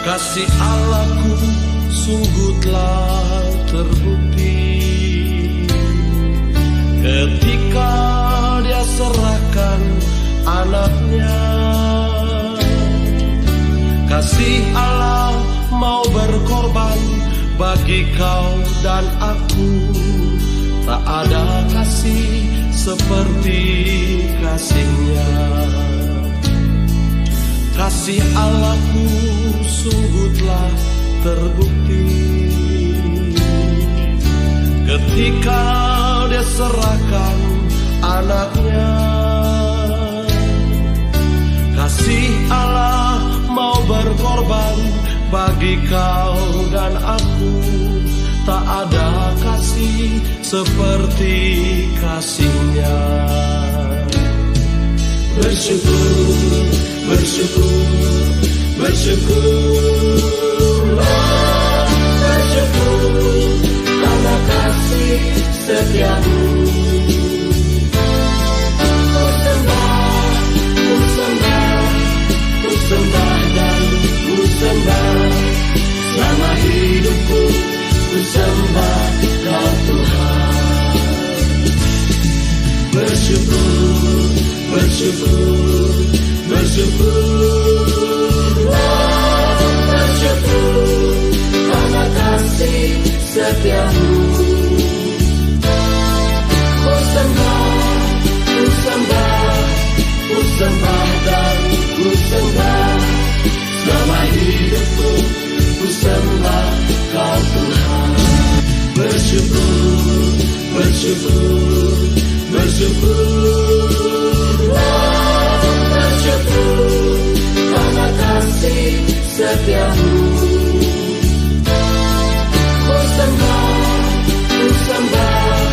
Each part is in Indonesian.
Kasih Allahku sungguh telah terbukti ketika Dia serahkan anaknya. Kasih Allah mau berkorban bagi kau dan aku. Tak ada kasih seperti kasih-Nya. Kasih Allahku sungguh telah terbukti ketika Dia serahkan anaknya. Kasih Allah mau berkorban bagi kau dan aku. Tak ada kasih seperti kasih-Nya. Bersyukur, bersyukur, bersyukurlah, bersyukur karena kasih setiamu. Ku sembah, ku sembah, ku sembah dan ku sembah. Selama hidupku ku sembah Kau Tuhan. Bersyukur, bersyukur, bersyukurlah, bersyukur karena kasih setiamu. Ku sembah, ku sembah, ku sembah dan ku sembah. Selama hidupku ku sembah Kau Tuhan. Bersyukur, bersyukur, bersyukurlah, bersyukur karena kasih setiamu. Ku sembah, ku sembah,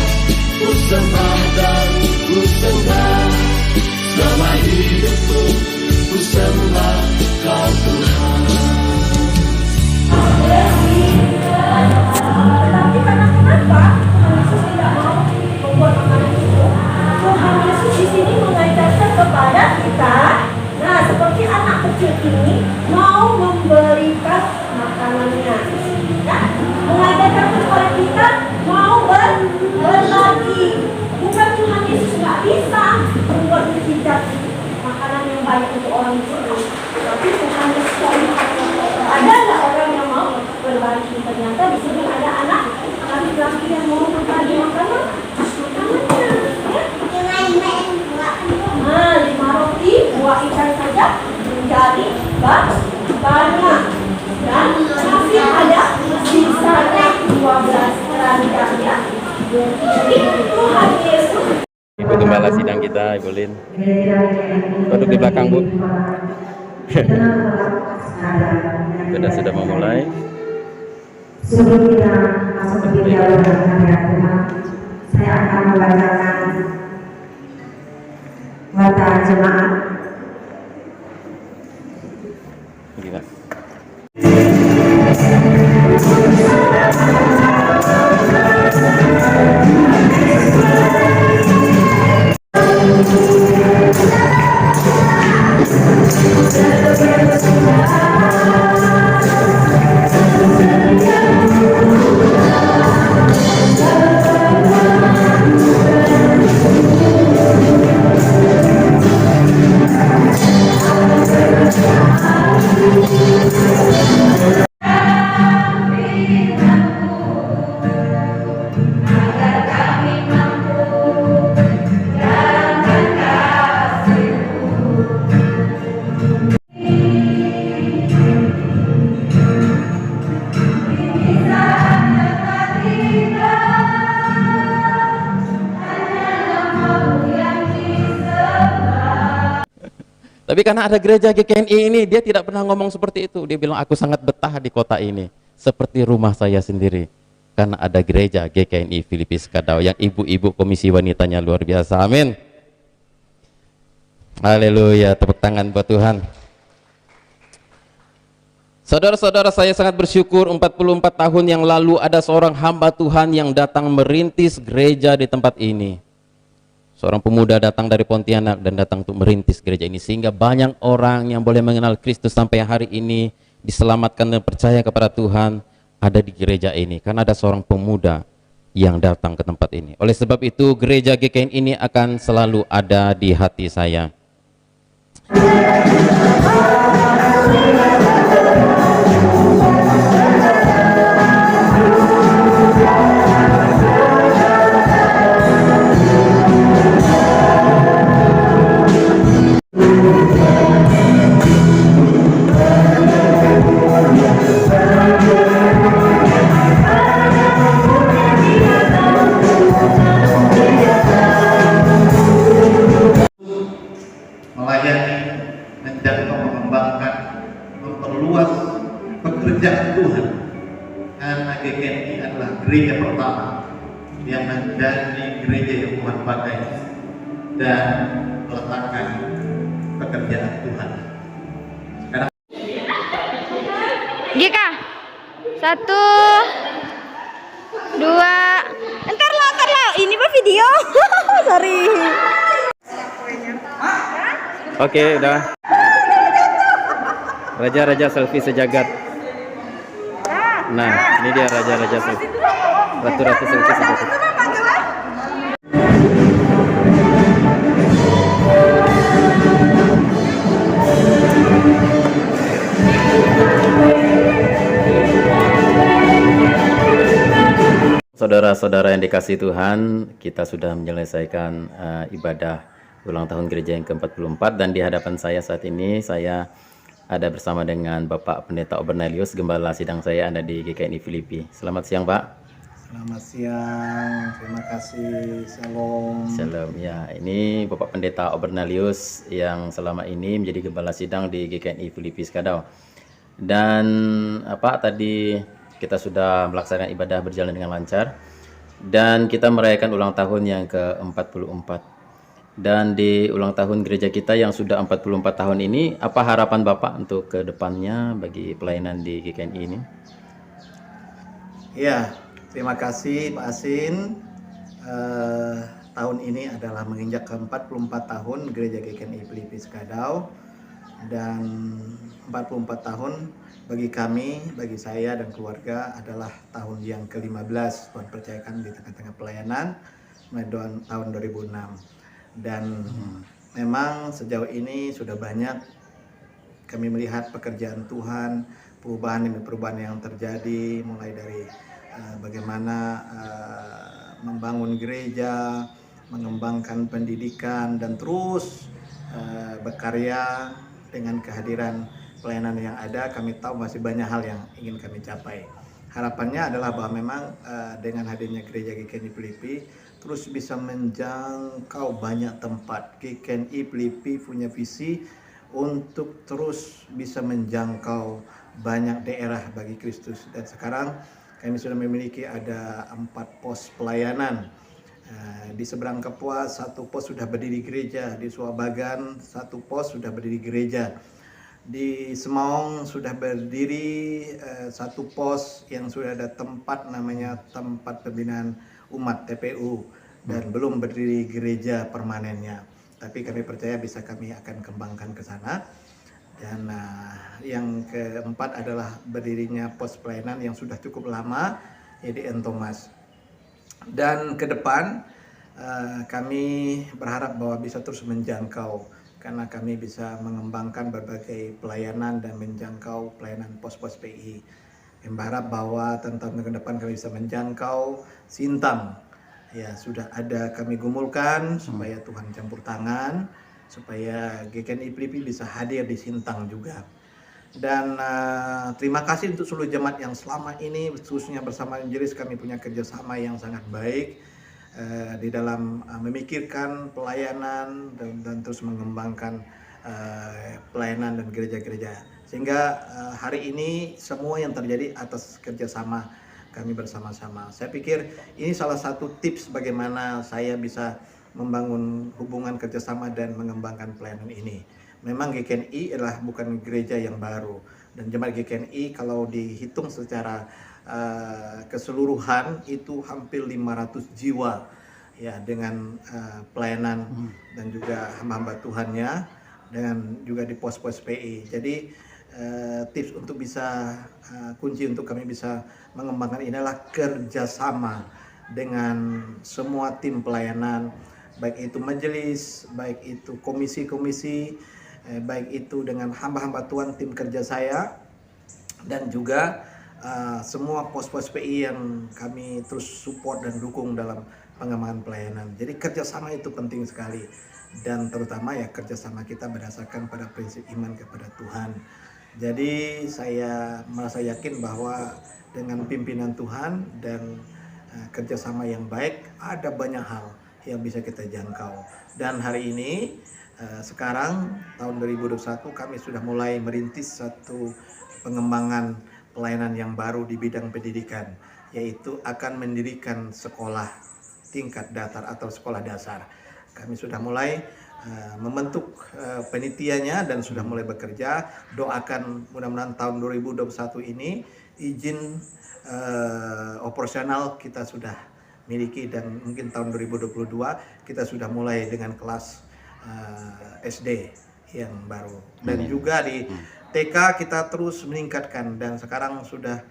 ku sembah dan ku sembah. Selama hidupku ku sembah Kau Tuhan. Tetapi karena kenapa Tuhan Yesus tidak mau membuat makanan itu? Tuhan Yesus di sini mengajarkan kepada kita, nah seperti anak kecil ini mau memberikan makanannya, ya? Mengajarkan kepada kita mau berbagi. Bukan Tuhan Yesus nggak bisa membuat mujizat makanan yang banyak untuk orang itu, tapi Tuhan Yesus ada nggak orang yang mau berbagi? Ternyata di sini ada anak laki-laki yang mau berbagi makanannya, ya? Nah, 5 roti, 2 ikan saja menjadi banyak, dan masih ada sisanya 12 keranjang, ya. Jadi Tuhan Yesus. Ibu Gembala sidang kita, Ibu Lin. Duduk di belakang, Bu. Sudah memulai. Sebelum kita masuk ke dialog dengan Tuhan, saya akan membacakan kata jemaat. Gimana? Tapi karena ada gereja GKNI ini, dia tidak pernah ngomong seperti itu. Dia bilang, aku sangat betah di kota ini, seperti rumah saya sendiri. Karena ada gereja GKNI Filipi Skadau, yang ibu-ibu komisi wanitanya luar biasa. Amin. Haleluya, tepuk tangan buat Tuhan. Saudara-saudara, saya sangat bersyukur 44 tahun yang lalu ada seorang hamba Tuhan yang datang merintis gereja di tempat ini. Seorang pemuda datang dari Pontianak dan datang untuk merintis gereja ini, sehingga banyak orang yang boleh mengenal Kristus sampai hari ini diselamatkan dan percaya kepada Tuhan ada di gereja ini, karena ada seorang pemuda yang datang ke tempat ini. Oleh sebab itu gereja GKN ini akan selalu ada di hati saya. Melayani, menjangkau, mengembangkan, memperluas pekerjaan Tuhan. Karena GKNI adalah gereja pertama yang menjadi gereja yang Tuhan pakai dan meletakkan pekerjaan Tuhan. Sekarang GK 1 2 entar lo ini mah video. Sorry. Oke, udah. Raja-raja selfie sejagat. Nah, ini dia raja-raja selfie. Ratu-ratu selfie sejagat. Saudara-saudara yang dikasihi Tuhan, kita sudah menyelesaikan ibadah ulang tahun gereja yang ke-44, dan di hadapan saya saat ini saya ada bersama dengan Bapak Pendeta Obernelius, gembala sidang saya ada di GKNI Filipi. Selamat siang, Pak. selamat siang, terima kasih, shalom. Shalom. Ya, ini Bapak Pendeta Obernelius yang selama ini menjadi gembala sidang di GKNI Filipi Skadau. Dan tadi kita sudah melaksanakan ibadah berjalan dengan lancar, dan kita merayakan ulang tahun yang ke-44. Dan di ulang tahun gereja kita yang sudah 44 tahun ini, apa harapan Bapak untuk ke depannya bagi pelayanan di GKNI ini? Ya, terima kasih Pak Asin. Tahun ini adalah menginjak ke-44 tahun gereja GKNI Filipi Skadau, dan 44 tahun bagi kami, bagi saya dan keluarga adalah tahun yang ke-15 Tuhan percayakan di tengah-tengah pelayanan mulai tahun 2006. Dan memang sejauh ini sudah banyak kami melihat pekerjaan Tuhan, perubahan demi perubahan yang terjadi, mulai dari bagaimana membangun gereja, mengembangkan pendidikan, dan terus berkarya dengan kehadiran pelayanan yang ada. Kami tahu masih banyak hal yang ingin kami capai. Harapannya adalah bahwa memang dengan hadirnya gereja GKNI Filipi terus bisa menjangkau banyak tempat. GKNI Filipi punya visi untuk terus bisa menjangkau banyak daerah bagi Kristus. Dan sekarang kami sudah memiliki ada 4 pos pelayanan. Di seberang Kapuas 1 pos sudah berdiri gereja, di Suabagan 1 pos sudah berdiri gereja, di Semaung sudah berdiri 1 pos yang sudah ada tempat namanya tempat pembinaan umat TPU, dan belum berdiri gereja permanennya. Tapi kami percaya bisa kami akan kembangkan ke sana. Dan yang keempat adalah berdirinya pos pelayanan yang sudah cukup lama, yaitu Entomas. Dan ke depan kami berharap bahwa bisa terus menjangkau, karena kami bisa mengembangkan berbagai pelayanan dan menjangkau pelayanan pos-pos PI. Kami berharap bahwa tahun ke depan kami bisa menjangkau Sintang. Ya, sudah ada kami gumulkan supaya Tuhan campur tangan, supaya GKNI Filipi bisa hadir di Sintang juga. Dan terima kasih untuk seluruh jemaat yang selama ini, khususnya bersama Injilis, kami punya kerjasama yang sangat baik di dalam memikirkan pelayanan dan terus mengembangkan pelayanan dan gereja-gereja. Sehingga hari ini semua yang terjadi atas kerjasama kami bersama-sama. Saya pikir ini salah satu tips bagaimana saya bisa membangun hubungan kerjasama dan mengembangkan pelayanan ini. Memang GKNI adalah bukan gereja yang baru, dan jemaat GKNI kalau dihitung secara keseluruhan itu hampir 500 jiwa ya, dengan pelayanan dan juga hamba-hamba Tuhannya, dengan juga di pos-pos PI. Jadi tips untuk bisa kunci untuk kami bisa mengembangkan ini adalah kerjasama dengan semua tim pelayanan, baik itu majelis, baik itu komisi-komisi, baik itu dengan hamba-hamba Tuhan tim kerja saya, dan juga semua pos-pos PI yang kami terus support dan dukung dalam pengembangan pelayanan. Jadi kerjasama itu penting sekali, dan terutama ya kerjasama kita berdasarkan pada prinsip iman kepada Tuhan. Jadi saya merasa yakin bahwa dengan pimpinan Tuhan dan kerjasama yang baik, ada banyak hal yang bisa kita jangkau. Dan hari ini sekarang tahun 2021 kami sudah mulai merintis satu pengembangan pelayanan yang baru di bidang pendidikan, yaitu akan mendirikan sekolah tingkat datar atau sekolah dasar. Kami sudah mulai membentuk penitianya dan sudah mulai bekerja. Doakan mudah-mudahan tahun 2021 ini izin operasional kita sudah miliki, dan mungkin tahun 2022 kita sudah mulai dengan kelas SD yang baru. Dan juga di TK kita terus meningkatkan, dan sekarang sudah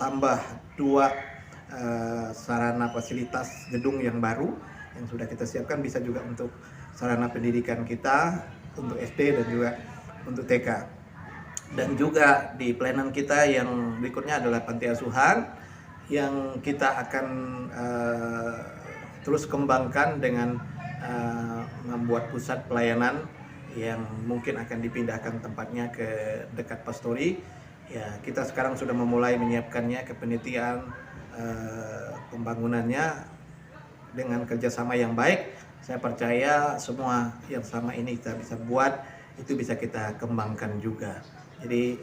tambah 2 sarana fasilitas gedung yang baru yang sudah kita siapkan, bisa juga untuk sarana pendidikan kita untuk SD dan juga untuk TK. Dan juga di pelayanan kita yang berikutnya adalah panti asuhan yang kita akan terus kembangkan dengan membuat pusat pelayanan yang mungkin akan dipindahkan tempatnya ke dekat Pastori. Ya, kita sekarang sudah memulai menyiapkannya, kepenitian pembangunannya dengan kerjasama yang baik. Saya percaya semua yang sama ini kita bisa buat, itu bisa kita kembangkan juga. Jadi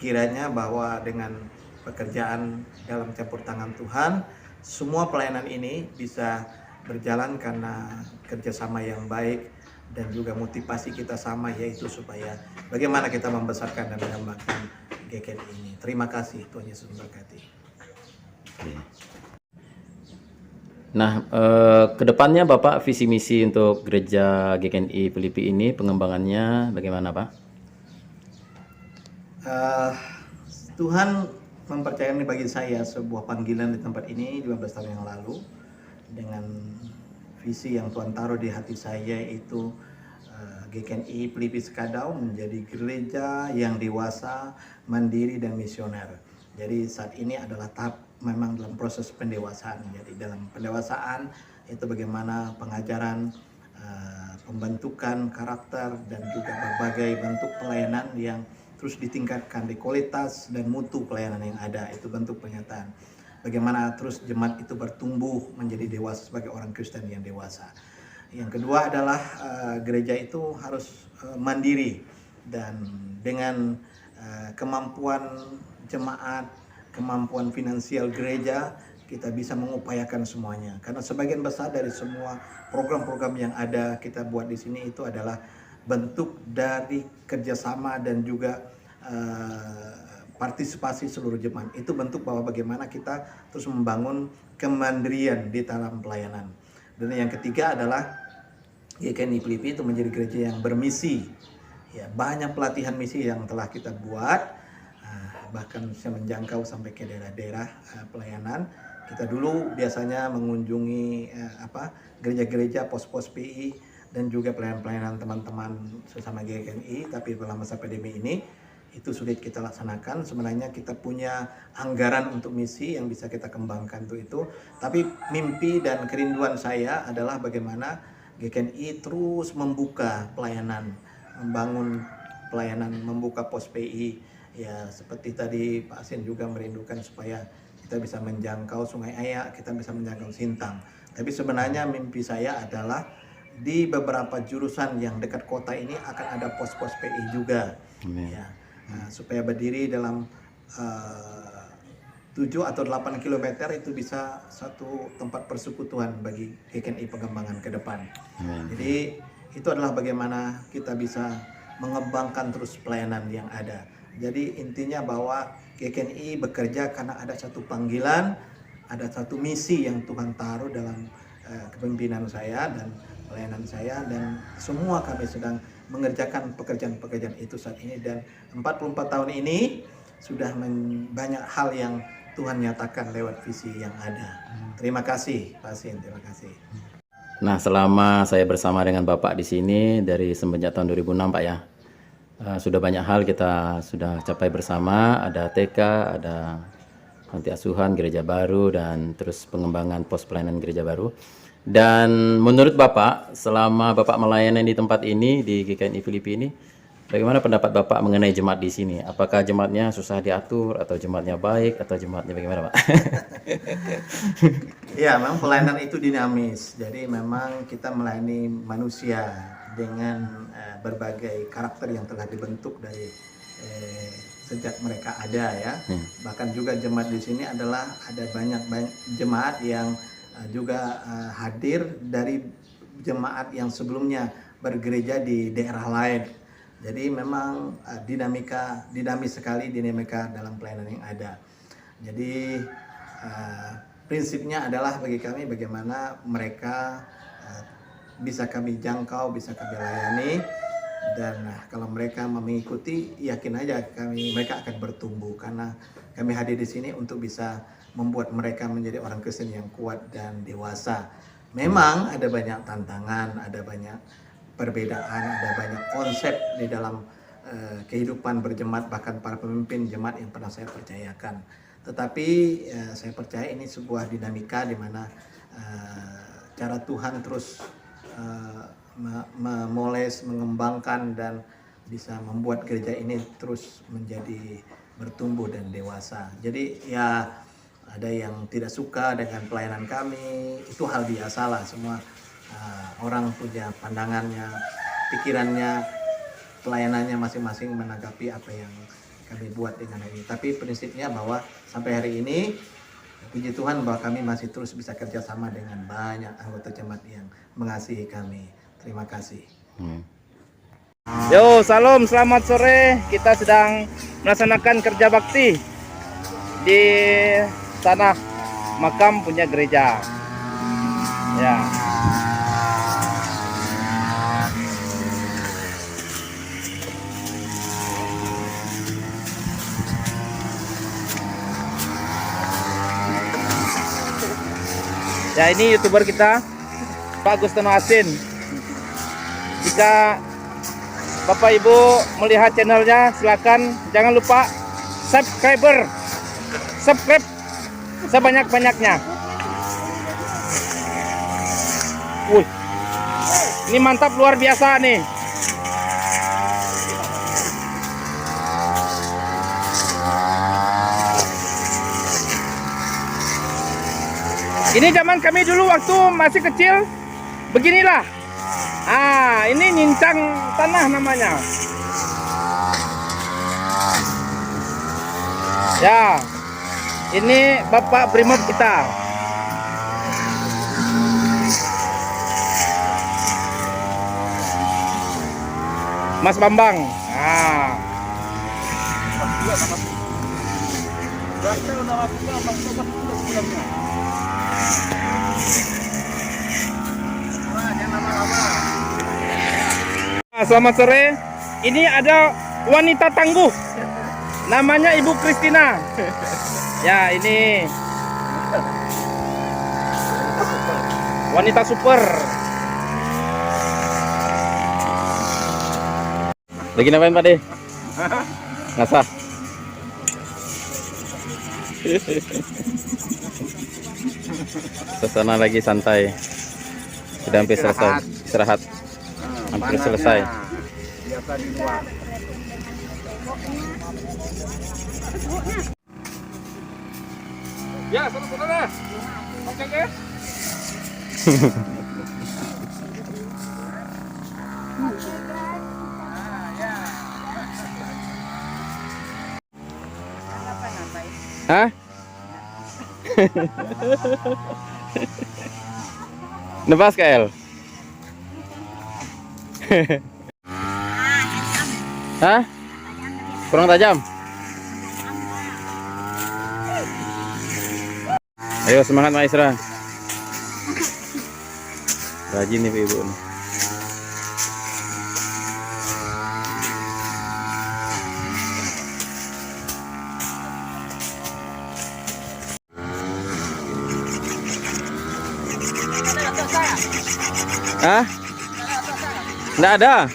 kiranya bahwa dengan pekerjaan dalam campur tangan Tuhan, semua pelayanan ini bisa berjalan karena kerjasama yang baik dan juga motivasi kita sama, yaitu supaya bagaimana kita membesarkan dan mengembangkan GKNI ini. Terima kasih, Tuhan Yesus memberkati. Nah, kedepannya Bapak visi misi untuk gereja GKNI Filipi ini pengembangannya bagaimana, Pak? Tuhan mempercayakan bagi saya sebuah panggilan di tempat ini 15 tahun yang lalu, dengan visi yang Tuhan taruh di hati saya, yaitu GKNI Filipi Skadau menjadi gereja yang dewasa, mandiri, dan misioner. Jadi saat ini adalah tahap memang dalam proses pendewasaan. Jadi dalam pendewasaan itu bagaimana pengajaran, pembentukan karakter, dan juga berbagai bentuk pelayanan yang terus ditingkatkan di kualitas dan mutu pelayanan yang ada. Itu bentuk pernyataan bagaimana terus jemaat itu bertumbuh menjadi dewasa sebagai orang Kristen yang dewasa. Yang kedua adalah gereja itu harus mandiri, dan dengan kemampuan jemaat, kemampuan finansial gereja, kita bisa mengupayakan semuanya. Karena sebagian besar dari semua program-program yang ada kita buat di sini itu adalah bentuk dari kerjasama dan juga partisipasi seluruh jemaat. Itu bentuk bahwa bagaimana kita terus membangun kemandirian di dalam pelayanan. Dan yang ketiga adalah GKNI Filipi itu menjadi gereja yang bermisi. Ya, banyak pelatihan misi yang telah kita buat. Bahkan bisa menjangkau sampai ke daerah-daerah pelayanan. Kita dulu biasanya mengunjungi gereja-gereja, pos-pos PI, dan juga pelayanan-pelayanan teman-teman sesama GKNI. Tapi dalam masa pandemi ini itu sulit kita laksanakan. Sebenarnya kita punya anggaran untuk misi yang bisa kita kembangkan untuk itu. Tapi mimpi dan kerinduan saya adalah bagaimana GKNI terus membuka pelayanan, membangun pelayanan, membuka pos PI. Ya, seperti tadi Pak Asin juga merindukan supaya kita bisa menjangkau Sungai Ayak, kita bisa menjangkau Sintang. Tapi sebenarnya mimpi saya adalah di beberapa jurusan yang dekat kota ini akan ada pos-pos PI juga. Ya, supaya berdiri dalam 7 atau 8 km itu bisa satu tempat persekutuan bagi GKNI pengembangan ke depan. Jadi itu adalah bagaimana kita bisa mengembangkan terus pelayanan yang ada. Jadi intinya bahwa GKNI bekerja karena ada satu panggilan, ada satu misi yang Tuhan taruh dalam kepemimpinan saya, dan pelayanan saya, dan semua kami sedang mengerjakan pekerjaan-pekerjaan itu saat ini, dan 44 tahun ini sudah banyak hal yang Tuhan nyatakan lewat visi yang ada. Terima kasih Pak Asin, terima kasih. Nah, selama saya bersama dengan Bapak di sini dari semenjak tahun 2006 Pak ya, sudah banyak hal kita sudah capai bersama. Ada TK, ada panti asuhan, gereja baru, dan terus pengembangan pos pelayanan gereja baru. Dan menurut Bapak, selama Bapak melayani di tempat ini, di GKNI Filipi ini, bagaimana pendapat Bapak mengenai jemaat di sini? Apakah jemaatnya susah diatur, atau jemaatnya baik, atau jemaatnya bagaimana Pak? Ya, memang pelayanan itu dinamis. Jadi memang kita melayani manusia dengan berbagai karakter yang telah dibentuk dari sejak mereka ada ya. Bahkan juga jemaat di sini adalah ada banyak jemaat yang juga hadir dari jemaat yang sebelumnya bergereja di daerah lain. Jadi memang dinamis sekali dinamika dalam pelayanan yang ada. Jadi prinsipnya adalah bagi kami bagaimana mereka bisa kami jangkau, bisa kami layani, dan kalau mereka mengikuti, yakin aja mereka akan bertumbuh, karena kami hadir di sini untuk bisa membuat mereka menjadi orang Kristen yang kuat dan dewasa. Memang ada banyak tantangan, ada banyak perbedaan, ada banyak konsep di dalam kehidupan berjemaat, bahkan para pemimpin jemaat yang pernah saya percayakan. Tetapi saya percaya ini sebuah dinamika di mana cara Tuhan terus memoles, mengembangkan, dan bisa membuat gereja ini terus menjadi bertumbuh dan dewasa. Jadi ya ada yang tidak suka dengan pelayanan kami, itu hal biasa lah. Semua orang punya pandangannya, pikirannya, pelayanannya masing-masing menanggapi apa yang kami buat dengan ini. Tapi prinsipnya bahwa sampai hari ini, puji Tuhan bahwa kami masih terus bisa kerjasama dengan banyak anggota jemaat yang mengasihi kami. Terima kasih. Yo, salam, selamat sore. Kita sedang melaksanakan kerja bakti di tanah makam punya gereja. Ya. Ya, ini YouTuber kita, Pak Gustono Asin. Jika Bapak Ibu melihat channelnya, silakan jangan lupa subscribe sebanyak-banyaknya. Wih, ini mantap, luar biasa nih. Ini zaman kami dulu waktu masih kecil, beginilah. Ini nyincang tanah namanya. Ya, ini Bapak Brimob kita. Mas Bambang. Selamat sore. Ini ada wanita tangguh, namanya Ibu Kristina. Ya, ini wanita super. Lagi ngapain Pak De? Ngasah. Suasana lagi santai. Sudah hampir selesai istirahat. Hampir selesai. Biasa di luar. Ya, saudara-saudara. Oke, guys. Hah? Nebas KL. Hah? Kurang tajam? Ayo semangat Maisra. Rajin nih ibu. Hah? Nggak ada.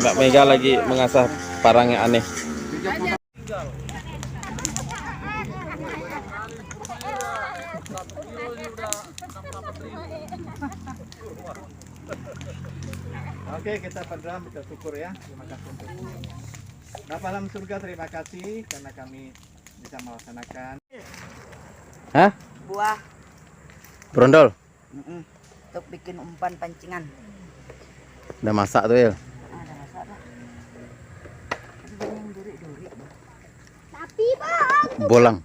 Mbak Mega lagi mengasah parang yang aneh. Oke, kita pada bersyukur ya. Terima kasih untuk semuanya. Bapa alam surga, terima kasih karena kami bisa melaksanakan. Hah? Buah Brondol. untuk bikin umpan pancingan. Udah masak tuh, Il. Ada masak dah. Ada yang duri-duri. Tapi bang, Bolang.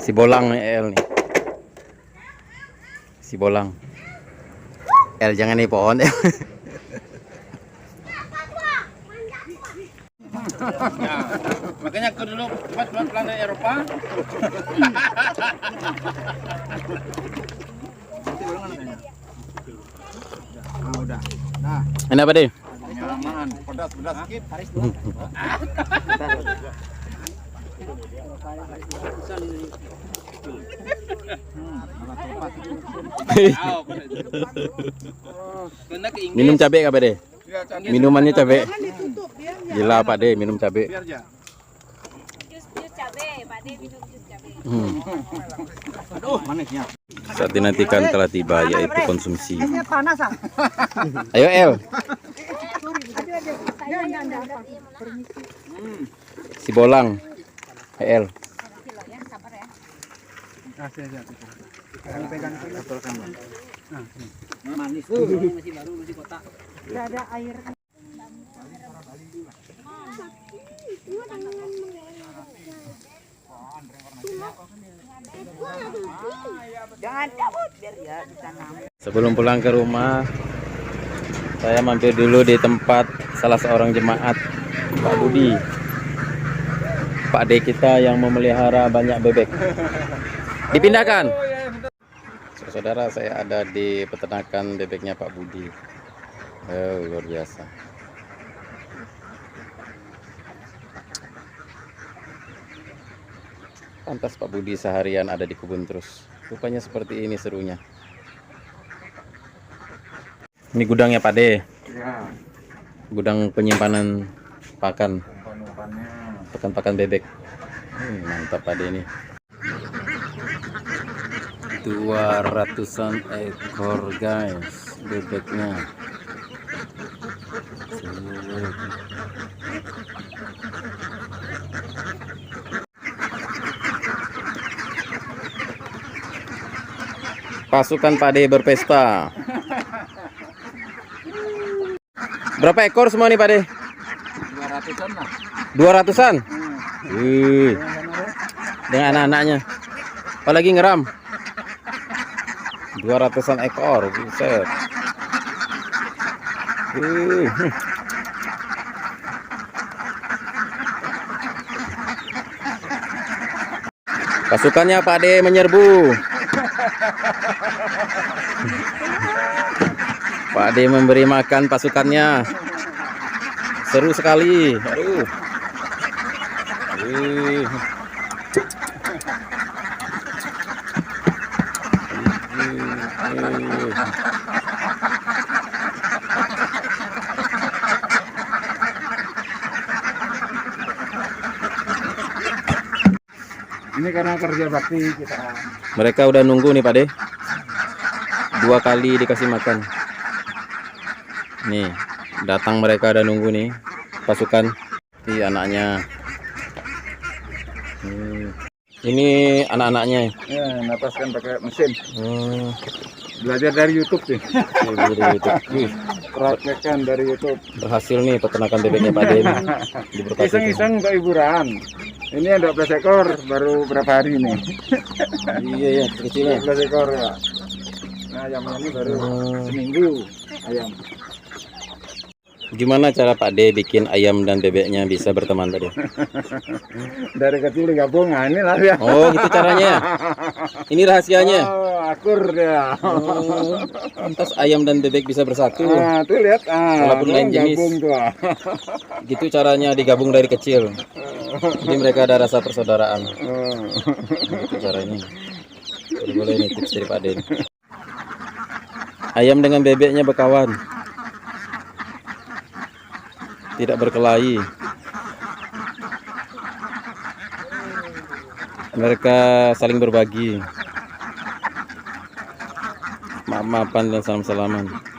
Si Bolang nih, El nih. Si Bolang. El jangan nih pohon, El. Makanya aku dulu pas pelan-pelan dari Eropa. Udah. Nah, Ini apa deh? pengalaman pedas sedikit. Minum cabai apa deh? Minumannya cabai. Gila Pak De, minum cabai. Biar aja. jus cabai, Pak De minum jus cabai. Aduh, manisnya. Saat dinantikan telah tiba, yaitu konsumsi. Esnya panas ah. Ayo El. Si Bolang. El. Kasih aja. Yang pegang atolkan. Manis. Masih baru, masih kotak. Tidak ada air. Jangan cabut biar ya ditanam. Sebelum pulang ke rumah, saya mampir dulu di tempat salah seorang jemaat, Pak Budi. Pak D kita yang memelihara banyak bebek. Dipindahkan. Saudara, saya ada di peternakan bebeknya Pak Budi. Luar biasa. Pantas Pak Budi seharian ada di kebun terus. Rupanya seperti ini serunya. Ini gudangnya Pak De. Ya, Gudang penyimpanan pakan. umpan-umpannya. Pakan-pakan bebek. Mantap Pak De ini. 200-an ekor guys bebeknya. Pasukan Pak De berpesta. Berapa ekor semua nih Pak De? 200-an lah. 200-an? Wih. Dengan anak-anaknya. Apalagi ngeram. 200-an ekor, buset. Pasukannya Pak De menyerbu. Pak De memberi makan pasukannya. Seru sekali. Aduh. Ini karena kerja bakti kita. Mereka udah nunggu nih Pak De. 2 kali dikasih makan. Nih, datang mereka udah nunggu nih. Pasukan. Ini anaknya. Ini anak-anaknya. Ya, napaskan pakai mesin. Hmm. Belajar dari YouTube sih. Wih, Praktekkan dari YouTube. berhasil nih peternakan bebeknya Pak De ini. Diberkati. Iseng-iseng untuk hiburan. Ini yang 12 ekor baru berapa hari nih? Iya ya, kecilnya. 12 ekor ya. Nah, ayam ini baru seminggu ayam. Gimana cara Pak De bikin ayam dan bebeknya bisa berteman tadi? Dari kecil digabung, nah inilah ya. Oh, gitu caranya. Ini rahasianya. Oh, akur ya. Oh, pantas ayam dan bebek bisa bersatu. Nah, tuh lihat, Walaupun lain jenis. gabung tuh. Gitu caranya digabung dari kecil. Jadi mereka ada rasa persaudaraan. Gitu caranya. Jadi boleh nih tips dari Pak De. Ayam dengan bebeknya berkawan, tidak berkelahi. Mereka saling berbagi, maaf-maafan dan salam-salaman.